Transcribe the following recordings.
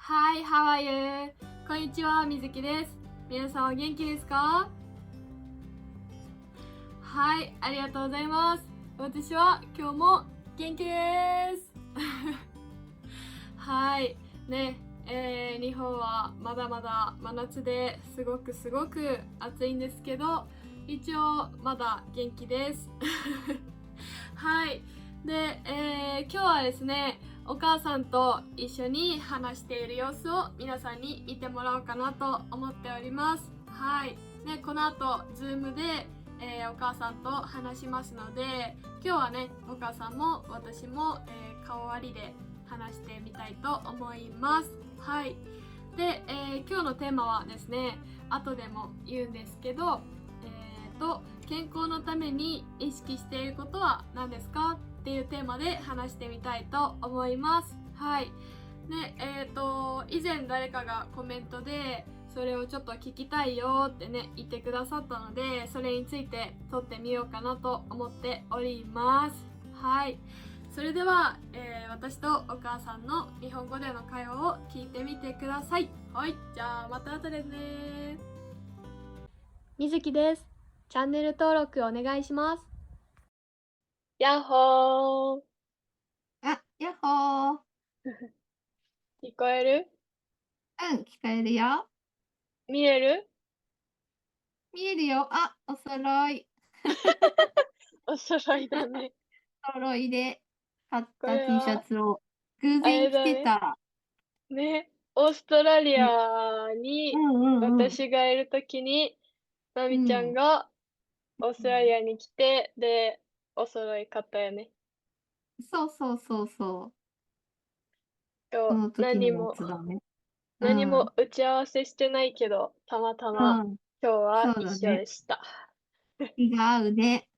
Hi, how are you? こんにちは、みずきです。皆さんお元気ですか？はい、ありがとうございます。私は今日も元気です。はい、ね、日本はまだまだ真夏ですごく暑いんですけど、一応まだ元気です。はい。で、今日はですね、お母さんと一緒に話している様子を皆さんに見てもらおうかなと思っております。はい。ね、この後、ズームで、お母さんと話しますので、今日はね、お母さんも私も、顔割りで話してみたいと思います。はい。で、今日のテーマはですね、後でも言うんですけど、健康のために意識していることは何ですかっていうテーマで話してみたいと思います。はい。ね、以前誰かがコメントで、それをちょっと聞きたいよってね、言ってくださったので、それについて撮ってみようかなと思っております。はい。それでは、私とお母さんの日本語での会話を聞いてみてください。はい。じゃあ、また後ですね。みずきです。チャンネル登録お願いします。やっほー。やっほー。聞こえる？聞こえるよ。見える？見えるよ。お揃い。お揃いだね。お揃いで買っこた れ T シャは、ツを偶あれ然着だね。てた。ね。オーストラリね、アにうんうんうん。私がいるときに、まみちゃんうん。がオーストラリうん、アに来て、で、お揃い買ったよね。そうそうそうそう。そ今日、の時のやつだね。うん。何も打ち合わせしてないけど、たまたまうん。今日はそうだ一緒ね。でした。気が合うね。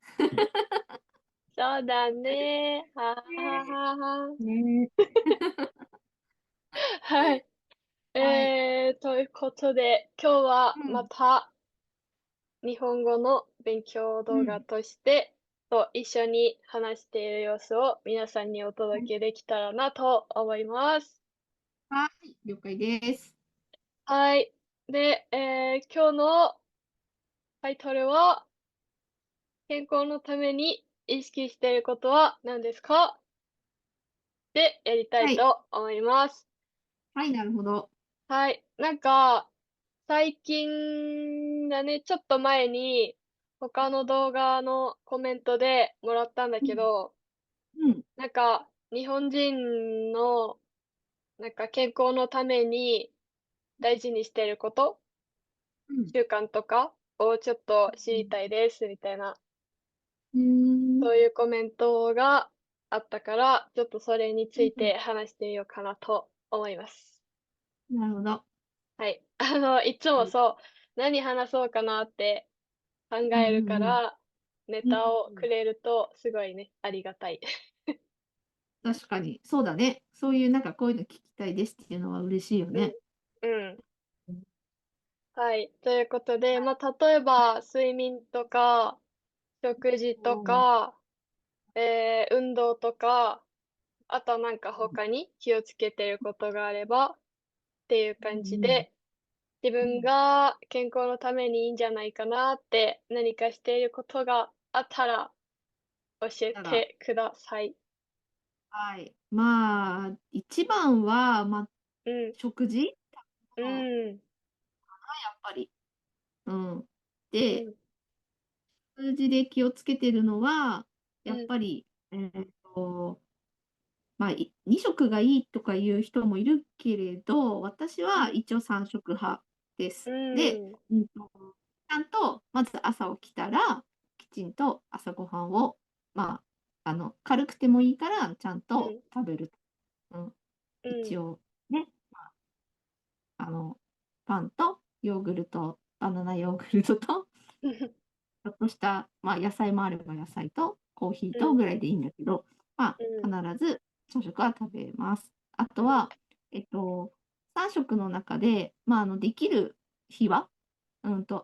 そうだね。ははねはは。ね。はい。はい。ということで、今日はまうん。た日本語の勉強うん。動画として一緒に話している様子を皆さんにおはい。届けできたらなと思います。はい。了解です。はい。で、今日のタイトルは、健康のために意識していることは何ですかでやりたいはい。と思います。はい、なるほど。はい。最近だね、ちょっと前に、他の動画のコメントでもらったんだうん。けど、うん。日本人の、健康のために大事にしていること、うん。習慣とかをちょっと知りたいです、みたいな、うん。そういうコメントがあったから、ちょっとそれにつうん。いて話してみようかなと思います。なるほど。はい。いつもはい。そう、何話そうかなって考うんえるかうんうん。ら、ネうんタをうん。くれるとすごいね、ありがたい。確かに、そうだね。そういうなんかこういうの聞きたいですっていうのは嬉しいよね。うん。うん。うん。はい。ということで、例えば、睡眠とか、食事とうん。か、運動とか、あとは他に気をつけてることがあればっていうう感じんで、自分うん。が健康のためにいいんじゃないかなって何かしていることがあったら教えたら、てください。はい。まあ、一番は、うん。食事ううん、やっん。ぱり。うん。で、うん。数字で気をつけてるのは、やっうん。ぱり、2食がいいとかいう人もいるけれど、私うん。は一応3食派でうす。で、ん。ちゃんと、まず朝起きたら、きちんと朝ごはんを、ま軽くてもいいから、ちゃんとうん。食べる。うん、うん。一応ね、あの、パンとヨーグルト、バナナヨーグルトと、うん。ちょっとした、野菜もあれば野菜とコーヒーうん。とぐらいでいいんだけど、うん。必ず朝食は食べます。あとは、3食の中で、できる日は、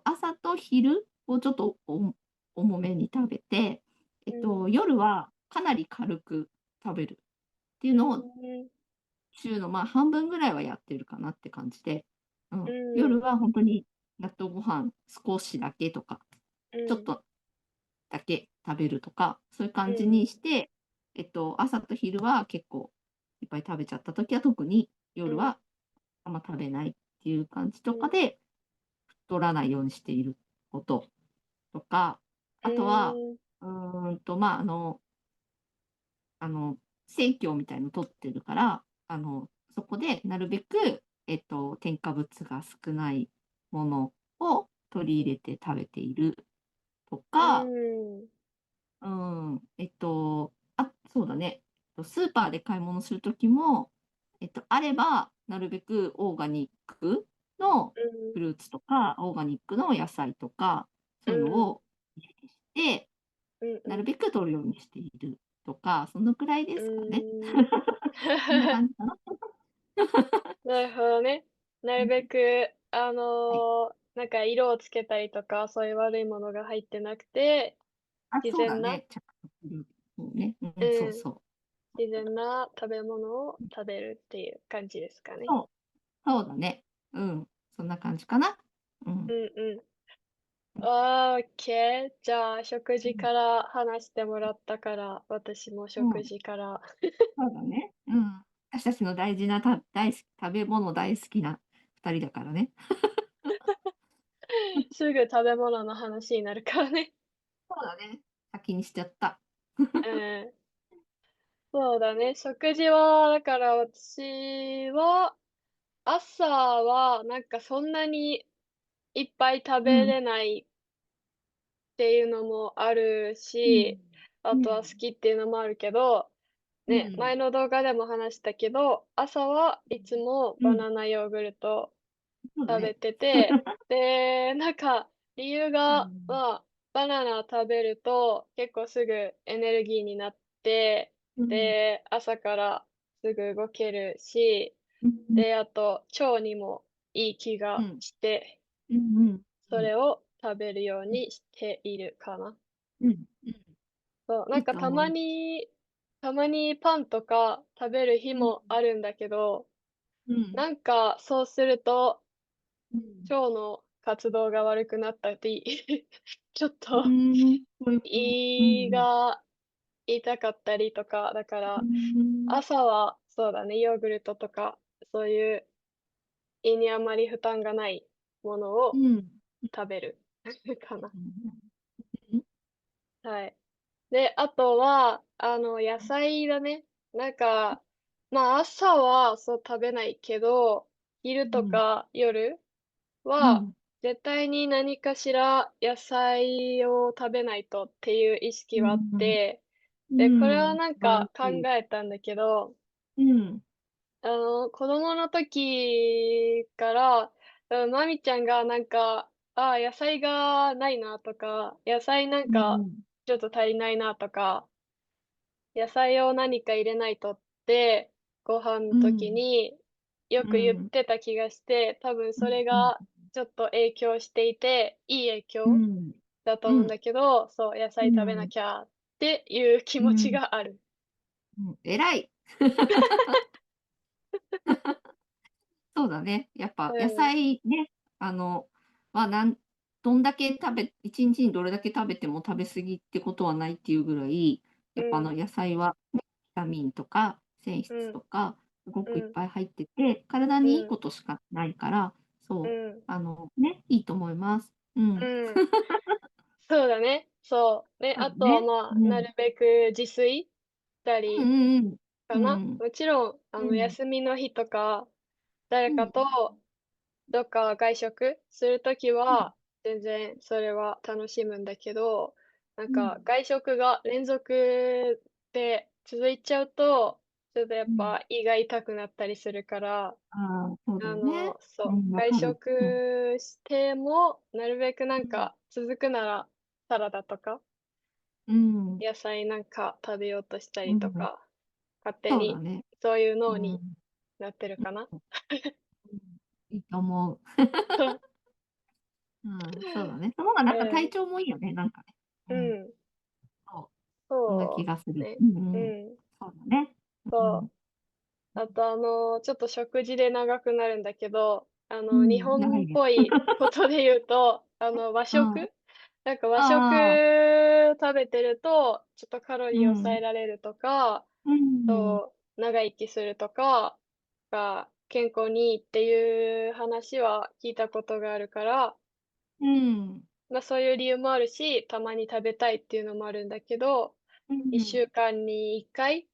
朝と昼をちょっと重めに食べて、うん。夜はかなり軽く食べるっていううのをん。週のまあ半分ぐらいはやってるかなって感じで、うん夜は本当に納豆ご飯少しだけとか、ちょっとだけ食べるとか、そういう感じにして、朝と昼は結構いっぱい食べちゃった時は特に夜はあんま食べないっていう感じとかで、太らないようにしていることとか、あとは、まあ、生協みたいの取ってるから、そこでなるべく、添加物が少ないものを取り入れて食べているとか、そうだね。スーパーで買い物するときも、あれば、なるべくオーガニックのフルーツとか、オーガニックの野菜とか、そういうのを意識して、なるべく取るようにしているとか、そのくらいですかね。そんな感じかな。なるほどね。なるべく、はい。なんか色をつけたりとか、そういう悪いものが入ってなくて、あ、自然な、そうだね。ちゃんとする。そうね。うそうん、そう。自然な食べ物を食べるっていう感じですかね。そう、そうだね。そんな感じかな。うん。うんうん。オーケー。じゃあ、食事から話してもらったから、私も食うん。事から。そうだね。私たちの大事な大好き、食べ物大好きな2人だからね。すぐ食べ物の話になるからね。そうだね。先にしちゃった。うん。そうだね。食事は、だから私は、朝はなんかそんなにいっぱい食べうん。れないっていうのもあるうん。し、あとは好うん。きっていうのもあるけど、ね、うん。前の動画でも話したけど、朝はいつもうん。バナナヨーグルト食べそうだね。てて、で、なんか理由が、うん。まあ、バナナ食べると結構すぐエネルギーになって、うん。で、朝からすぐ動けるし、うん。で、あと腸にもいい気がうん。して、うん。うん。それを食べるようにしているかな。うん。うん。そう、ないんかいと思う。たまにパンとか食べる日うん。もあるんだけど、うん。なんかそうするとうん。腸の活動が悪くなったり、ちょっうとん。そういうこと。う胃ん。が痛かったりとか、だかうらん。朝はそうだね、ヨーグルトとか、そういう胃にあまり負担がないものをうん。食べるかな。うん。はい。で、あとは、野菜だね。なんか、まあ朝はそう食べないけど、昼とうん。か夜は、うん。絶対に何かしら野菜を食べないとっていう意識はあっうん。て、うで、これはん。素なん晴らか考しい。えたんだけど、うん。子供の時から、まみちゃんがなんか、あ野菜がないなとか、野菜なんうかん。ちょっと足りないなとか、野菜を何か入れないとって、ご飯の時うん。によく言っうん。てた気がして、多分それうん。がちょっと影響していて、いい影響うん。だとうん。思うんだけど、そう、野う菜食べなん。きゃっていう気持ちうん。がある。偉い。そうだね。やっぱ野うん、菜ね、まあ、どんだけ1日にどれだけ食べても食べ過ぎってことはないっていうぐらい、やっぱうん、野菜はね、ビタミンとか繊質うん、とか、すごくいっうん、ぱい入ってて、体にいいうん、ことしかないから、そう、うん、ね、いいと思います。うん。うん。そうだね。そう。ね、あとはそうだね。まあ、うん。なるべく自炊したうりんうんかな。うん。もちろん、うん。休みの日とか、誰うん。かとどっか外食するときうん。は、全然それは楽しむんだけど、なんうん。か外食が連続で続いちゃうと、ちょっとやっうん。ぱ胃が痛くなったりするから、ああ、そうだよね。そう、うん、わ外かる。うん。食しても、なるべくなうん。んか続くならサラダとか、うん。野菜なんか食べようとしたうん。りとか、勝手にそうだね。そういう脳にうん。なってるかな。うん、いいと思う。そう。うん、そうだね。その方がなんか体調もいいよね、なんかね。ううん。ん。そう、そんな気そがする。う。ね。うんうん。うん。そうだね。うそん。あとちょっと食事で長くなるんだけど、日本っ長いね。ぽいことで言うと、和うん。食なんか和食ああ、食べてると、ちょっとカロリー抑うん。えられるとか、うん。長生きするとか、が健康にいいっていう話は聞いたことがあるから、うん。まあそういう理由もあるし、たまに食べたいっていうのもあるんだけど、うん。1週間に1回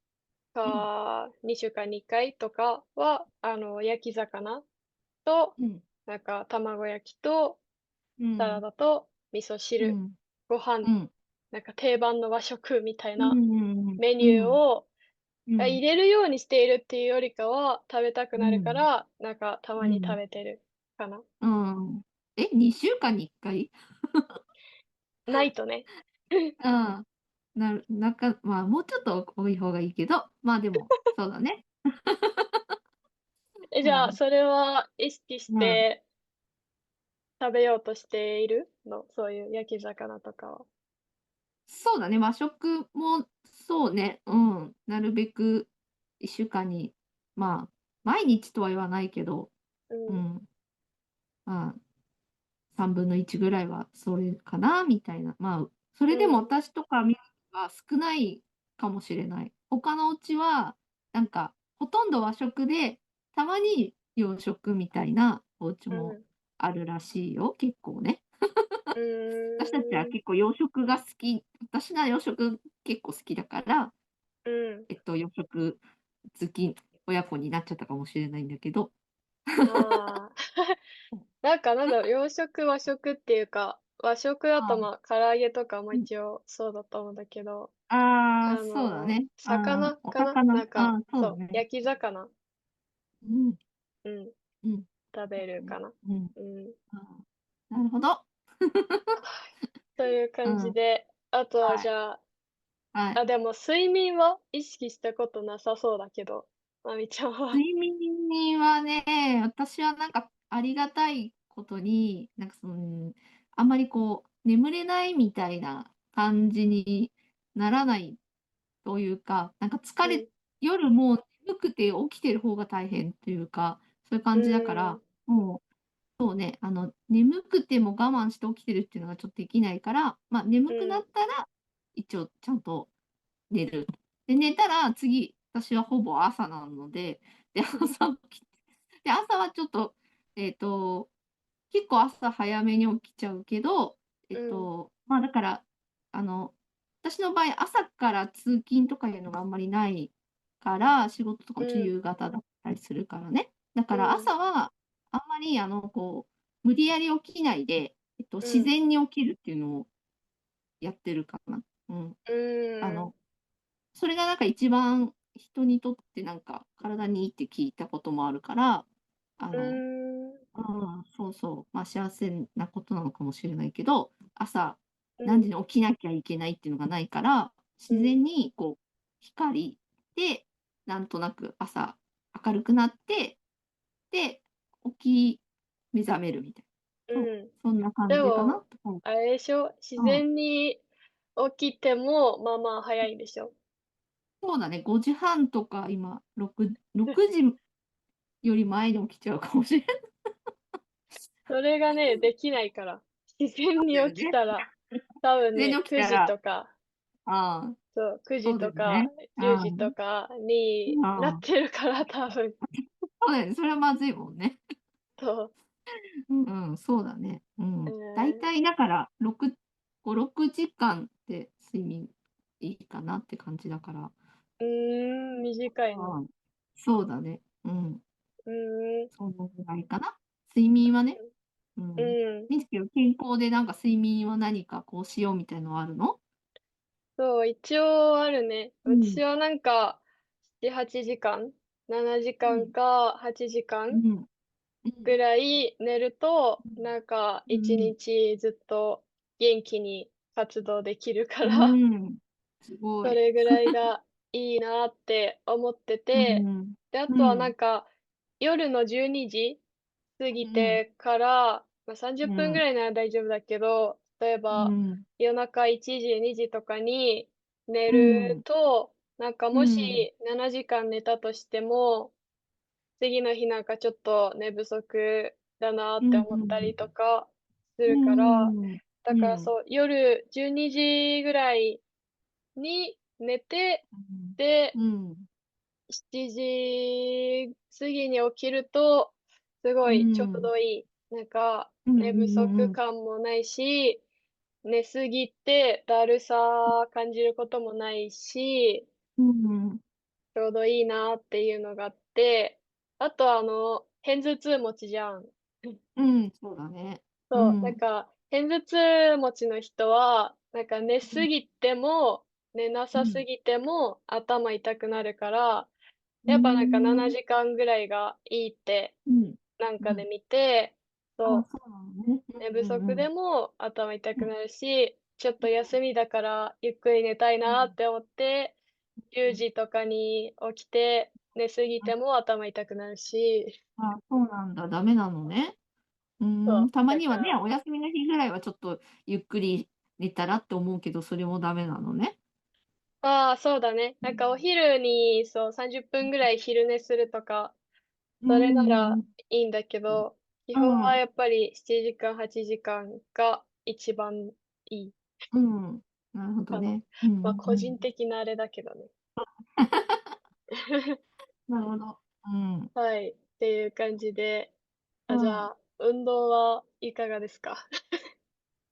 うん。か、2週間に1回とかは、焼き魚と、うん。なんか卵焼きと、サラうん。ダと、味噌汁、うん。ご飯、うん。なんか定番の和食みたいうなん。メニうん。ューをうん。入れるようにしているっていうよりかは、食べたくなるかうん。ら、なんかたまに食うん。べてるかな。うん。2週間に1回？ないとね。うん。まあ、もうちょっと多い方がいいけど、まあでも、そうだね。じゃあ、うん。それは意識しうん。て食べようとしているのそういう焼き魚とかは。そうだね、和食もそうね、うん、なるべく1週間に、まあ、毎日とは言わないけど、うん、うん、まあ、3分の1ぐらいはそれかなみたいな。まあ、それでもうん、私とかみは少ないかもしれない。他のお家は、なんか、ほとんど和食で、たまに洋食みたいなお家もうん、あるらしいよ、結構ね。う私たちはーん、結構洋食が好き、私は洋食結構好きだから、うん。洋食好き親子になっちゃったかもしれないんだけど。ああ。なんだろう、洋食、和食っていうか、和食だとあまあ、唐揚げとかもうん。一応そうだと思うんだけど、ああ、そうだね。ああ、お魚かな魚。なんか、ああ、そうそう、だね。焼き魚、うん、うん、うん。食べるかな。うん。うん。ああ、なるほど。という感じうん。で、あとははい。じゃあ、はい。でも睡眠は意識したことなさそうだけど、まみちゃんは。睡眠はね、私はなんかありがたいことに、なんかあんまりこう、眠れないみたいな感じにならないというか、なんかうん、夜もう眠くて起きてる方が大変というか、そういうう感じだから、ん、もう、そうね、眠くても我慢して起きてるっていうのがちょっとできないから、まあ、眠くなうん、ったら、一応ちゃんと寝る。で、寝たら次、私はほぼ朝なので、で、朝はちょっと、えっと、結構朝早めに起きちゃうけど、うん、まあ、だから、あの、私の場合、朝から通勤とかいうのがあんまりないから、仕事とかうん、も夕方だったりするからね。だからうん、朝は、あんまり、無理やり起きないで、自うん、然に起きるっていうのをやってるかな。うん。うん、それがなんか一番人にとってなんか体にいいって聞いたこともあるから、あうの、ん、そうそう、まあ幸せなことなのかもしれないけど、朝うん、何時に起きなきゃいけないっていうのがないから、自うん、然にこう、光で、なんとなく朝明るくなって、で、目覚めるみたいな。そう、うん。そんな感じかなでも、と思う。あれでしょ自うん。然に起きても、まあまあ早いんでしょそうだね、5時半とか今、6時より前に起きちゃうかもしれない。それがね、できないから。自然にだよね。起きたら、多分ね、全然起き9時たら、とか、ああ、そう、9そう時とかだよね。10あ時とかにあ、ああ、なってるから、多分。そうだよね。それはまずいもんね。そう。うん、そうだね。ううん。だいたん、いだから、5、6時間で睡眠いいかなって感じだから。短いの。うん、そうだね。うん。うーん、そのぐらいかな。睡眠はね。ううん。ん。みつきは健康でなんか睡眠は何かこうしようみたいのはあるの？そう、一応あるね。うん。私はなんか、7、8時間 ?7 時間うん。か8時間うん。うん。ぐらい寝ると、なんか一うん。日ずっと元気に活動できるかうら、ん。うん。すごそい。れぐらいがいいなって思ってうて、ん。で、あとはなうん。んか、夜の12時過ぎうん。てから、まあ、30うん。分ぐらいなら大丈夫だけど、例えばうん。夜中1時、2時とかに寝るうん。と、なんかもうん。し7時間寝たとしても、次の日なんかちょっと寝不足だなってうん。思ったりとかすうるから、ん。だからそう、夜12時ぐらいに寝て、で、うん。7時過ぎに起きると、すごういちょうん。どいい。なんか、うん。寝不足うん。感もないし、寝すぎてだるさ感じることもないし、うん。ちょうどいいなっていうのがあって、あと片頭痛持ちじゃん。うん。そうだね。うそう、なんん。か、片頭痛持ちの人は、なんか寝すぎても、寝なさすうん。ぎても頭痛くなるから、うやっぱなんか7ん。時間ぐらいがいいってうん。なんうん。かで見て、あ、そそうなのね。う、寝不足でうん。も頭痛うん。くなるし、ちょっと休みだからゆっくり寝たいうん。なって思って、10時とかに起きて寝すぎても頭痛くなるし、あ、そうなんだ。ダメなのね。そう、たまにはね、だから、お休みの日ぐらいはちょっとゆっくり寝たらって思うけど、それもダメなのね。ああ、そうだね。うなんかお昼にそう30分ぐらい昼寝するとか、それならん。いいんだけど、基うん。本はやっぱり7時間、8時間が一番いいうん。なるほどかな。ね。うん。まあ個人うん。的なあれだけどね。なるほど。うん。はい。っていう感じで、あ、じゃうん。あ、運動はいかがですか？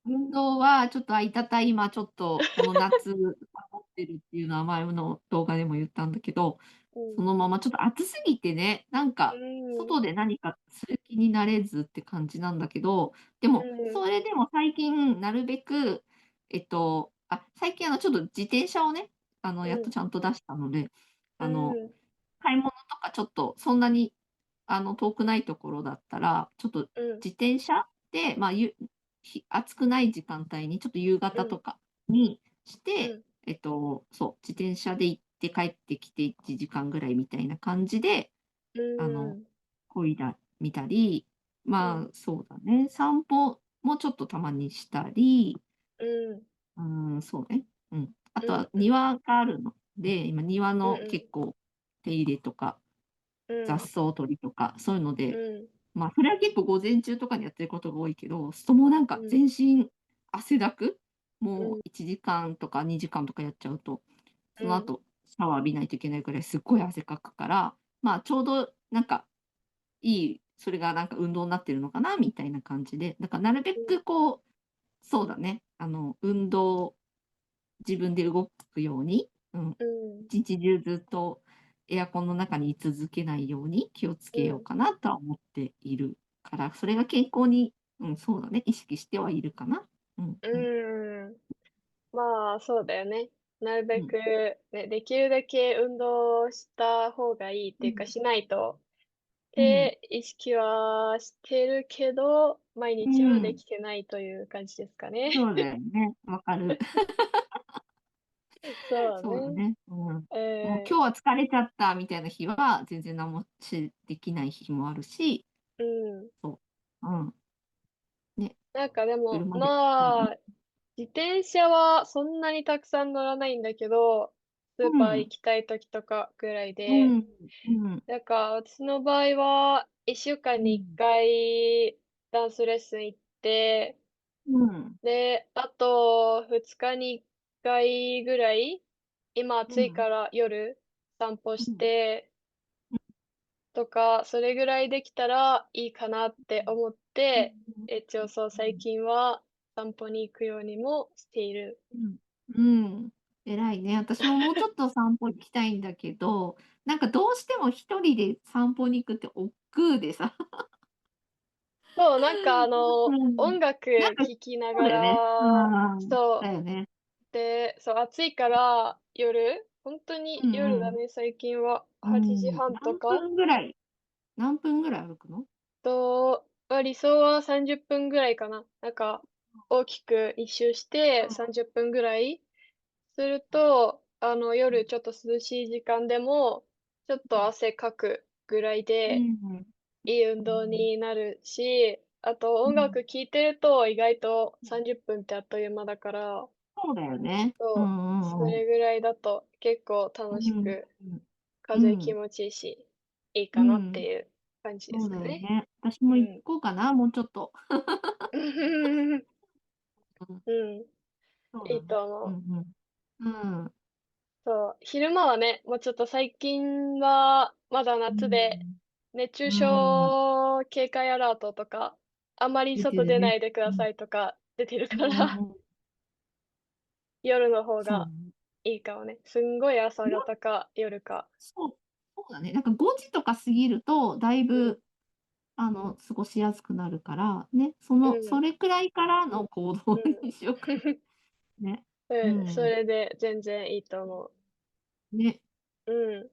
運動はちょっとあいたた今ちょっとこの夏サボってるっていうのは前の動画でも言ったんだけど、うん。そのままちょっと暑すぎてね、なんうかん。外で何かする気になれずって感じなんだけど、でも、うん。それでも最近なるべく、最近ちょっと自転車をね、やっとうん。ちゃんと出したので、うあの、ん。買い物とかちょっとそんなに遠くないところだったら、ちょっとうん。自転車で、まあ、暑くない時間帯にちょっと夕うん。方とかにして、うん。そう、自転車で行って帰ってきて1時間ぐらいみたいな感じで、うあの、ん。漕いだみたり、まあ、うん。そうだね、散歩もちょっとたまにしたり、うん。そうね。あうん。とは庭があるので、今庭うん。のうん。結構手入れとか、雑うん。草取りとか、そういうので、うん。まあ、それは結構午前中とかにやってることが多いけど、そもなんかうん。全身汗だく、もううん。1時間とか2時間とかやっちゃうと、うん。その後シャワー浴びないといけないくらいすっごい汗かくから、まあ、ちょうどなんかそれがなんか運動になってるのかなみたいな感じで、だからなるべくこう、そうだね、運動自分で動くように、うん。一日中ずっとエアコンの中に居続けないように気をつけよううん。かなとは思っているから、それが健康に、そうだね、意識してはいるかな。うんうん。うん。まあ、そうだよね。なるべく、うん。ね、できるだけ運動した方がいいっていうか、うん。しないとっうん。て意識はしてるけど、毎う日はでん。きてないという感じですかね。そうだよね。わかる。そうね。そうだね。もうえ今日は疲れちゃったみたいな日は、全然できない日もあるし、うん。そう。ね、なんかでも、車で。まあ、自転車はそんなにたくさん乗らないんだけど、スーパー行うん。きたい時とかぐらいで、うん。うん。なんか私の場合は、1週間に1うん。回ダンスレッスン行って、うん。で、あと2日に1回ぐらい、今うん。暑いから夜散歩しうん。て、とか、それぐらいできたらいいかなって思っうて、ん。一応そう最近は散歩に行くようにもしている。うん。うん。偉いね。私ももうちょっと散歩行きたいんだけど、なんかどうしても一人で散歩に行くって億劫でさ。そう、なんかうん。音楽なんか、聴きながそうだよね。ら、そだよね。う、で、そう、暑いから夜、本当にうんうん。夜だね、最近は8うん。時半と何か分ぐらい何分ぐらい歩くの？理想は30分ぐらいかな。なんか、大きく一周して30分ぐらいすると、夜ちょっと涼しい時間でも、ちょっと汗かくぐらいうん。で、うん。いい運動になるし、あと音うん。楽聴いてると意外と30分ってあっという間だから、そうだよね。うそう、んうんうん。それぐらいだと結構楽しうん。く、うん。風気持ちいいし、いいかなってうん。いう感じでそうすかね。だよね。私も行うん。こうかな、もうちょっと。うん、うん、いいそうだね。と思う。うんうん。うん。そう、昼間はね、もうちょっと最近はまだう夏で、ん。熱中うん。症警戒アラートとか、あまり出てるね。外出ないでくうん。ださいとか出てるうから、んうんうん。夜の方がそうね。いいかもね。すんごい朝よ方か夜か。そう、そうだね。なんか5時とか過ぎると、だいうん、ぶ、過ごしやすくなるから、ね、うん、それくらいからの行動うん。にしようか。ね。ううん、そん。れで全然いいと思ね。う。うん。っ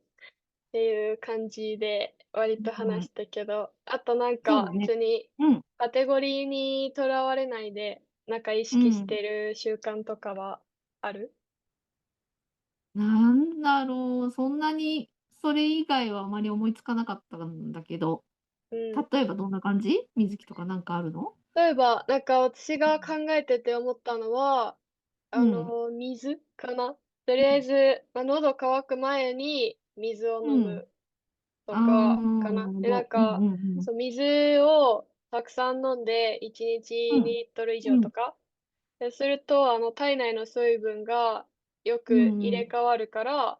ていう感じで割とうん。話したけど、あとなんかそうだね。普通にうん。カテゴリーにとらわれないで、なんか意うん。識してる習慣とかはある？なんだろう、そんなにそれ以外はあまり思いつかなかったんだけど、うん。例えばどんな感じ？水木とかなんかあるの？例えば、なんか私が考えてて思ったのは、うん。水かな。とりあえず、まあ、喉乾く前に水をうん。飲むとああ、かかな。で、なんなるほど。うんか、うんうん。そう、水をたくさん飲んで、1日うん。2リットル以うん。上とか。ですると、体内の水分がようく入れん。替わるから、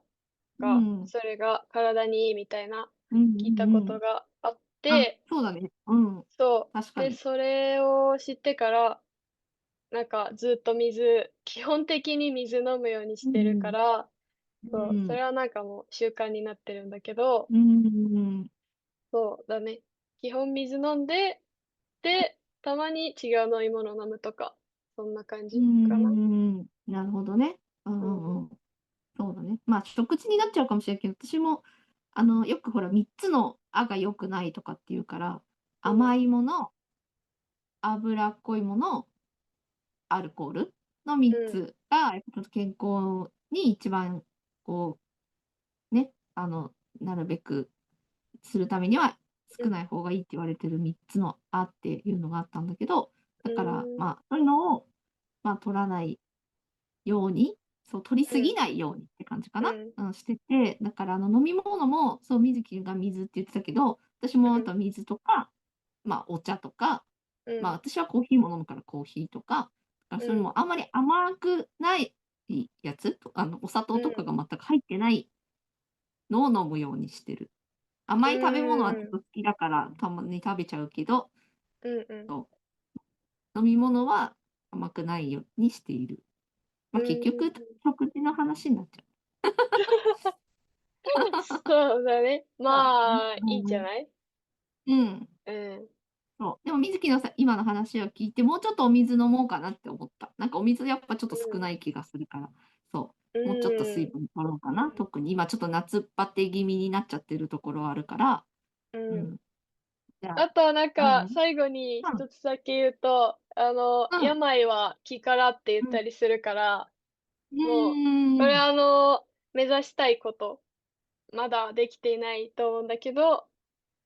うん。それが体にいいみたいな、うんう聞いたんうん。ことがあっあ、て、そうだね。うん。そう。で、確かに。それを知ってから、なんかずっと基本的に水飲むようにしてるかうん。ら、そう、そうん。れはなんかもう習慣になってるんだけど、うん。そうだね。基本水飲んで、で、たまに違う飲み物飲むとか、そんな感うじかな。ん。なるほどね。うんうん。うんうん。そうだね。まあ、食事になっちゃうかもしれないけど、私も、よくほら、3つのあが良くないとかって言うから、うん。甘いもの、脂っこいもの、アルコールの3うん。つが、やっぱちょっと健康に一番、こう、ね、なるべくするためにはうん。少ない方がいいって言われてる3つのあっていうのがあったんだけど、うだから、ーん。まあ、そういうのを、まあ、取らないように、そう、取りうん。すぎないようにって感じかな。うん。うん、してて、だから飲み物も、そう、水木が水って言ってたけど、私もうん。あと水とか、まあ、お茶とか、まあ、うん。私はコーヒーも飲むからコーヒーとか、だからうん。それもあんまり甘くないやつと、お砂うん。糖とかが全く入ってないのを飲むようにしてる。う甘い食べ物はちょっーん。と好きだから、たまに食べちゃうけど、うんうん。そう、飲み物は甘くないようにしている。うま、結局、ーん。食事の話になっちゃう。そうだね。そうだね。まあ、いいんうんうん。じゃない？うん。うん。そう。でも水木の今の話を聞いて、もうちょっとお水飲もうかなって思った。なんかお水やっぱちょっと少ない気がするから、そうう、もうちょっと水ん。分取ろうかな。特に今ちょっと夏バテ気味になっちゃってるところあるから、うん。うん。うん。じゃあ、あと、なんか、うん、最後にうん、一つだけ言うと、うん、病は気からって言っうん。たりするから、うもう、これーん。目指したいこと、まだできていないと思うんだけど、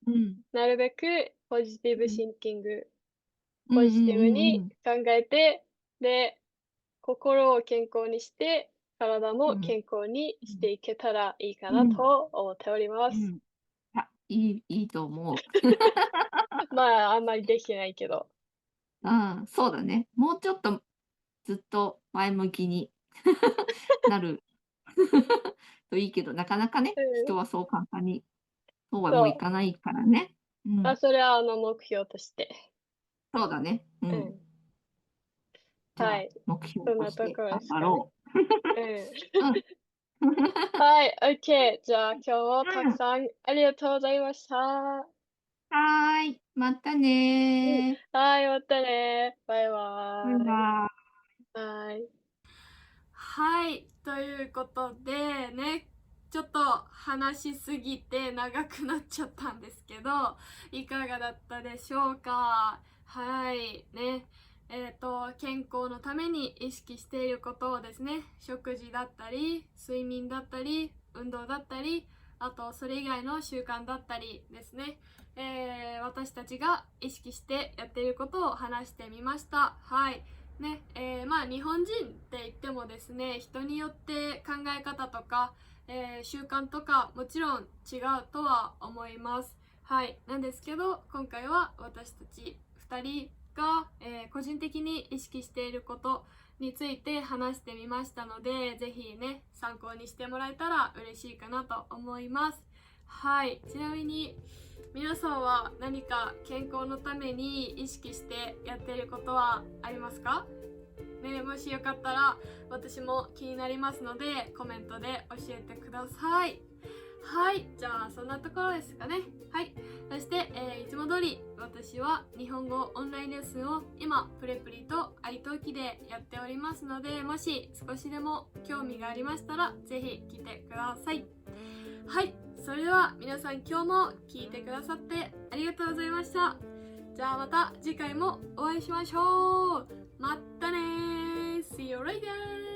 うん。なるべくポジティうん。ブシンキング、うんうんポジティブにうんうん。考えて、で、心を健康にして、体うん。も健康にうん。していけたらいいかなうん。と思っております。うん。あ、いいと思う。まあ、あんまりできてないけど。うん、そうだね。もうちょっとずっと前向きになるといいけど、なかなかね、うん、人はそう簡単にそうはもういそう。かないからね。うあ、ん、それは目標として。そうだね。うん。うん。じゃあ、はい。目標そんとしてなところで頑張すかね。ろう。うん。うん。はい、OK。じゃあ今日もたくうん。さんありがとうございました。はーい、またうん。ねー。はい、またね。バイバイバイ。バーイ。はい。はい、ということでね、ちょっと話しすぎて長くなっちゃったんですけど、いかがだったでしょうか。はい、ね。健康のために意識していることをですね、食事だったり、睡眠だったり、運動だったり、あとそれ以外の習慣だったりですね、私たちが意識してやっていることを話してみました。はい。ね、まあ日本人って言ってもですね、人によって考え方とか、習慣とかもちろん違うとは思います。はい、なんですけど今回は私たち2人が、個人的に意識していることについて話してみましたので、ぜひね参考にしてもらえたら嬉しいかなと思います。はい、ちなみに皆さんは何か健康のために意識してやっていることはありますかね、もしよかったら私も気になりますのでコメントで教えてください。はい、じゃあそんなところですかね。はい、そして、いつも通り私は日本語オンラインレッスンを今プレプリとiTalkiでやっておりますので、もし少しでも興味がありましたらぜひ来てください。はい、それでは皆さん今日も聞いてくださってありがとうございました。じゃあまた次回もお会いしましょう。またねー。See you later!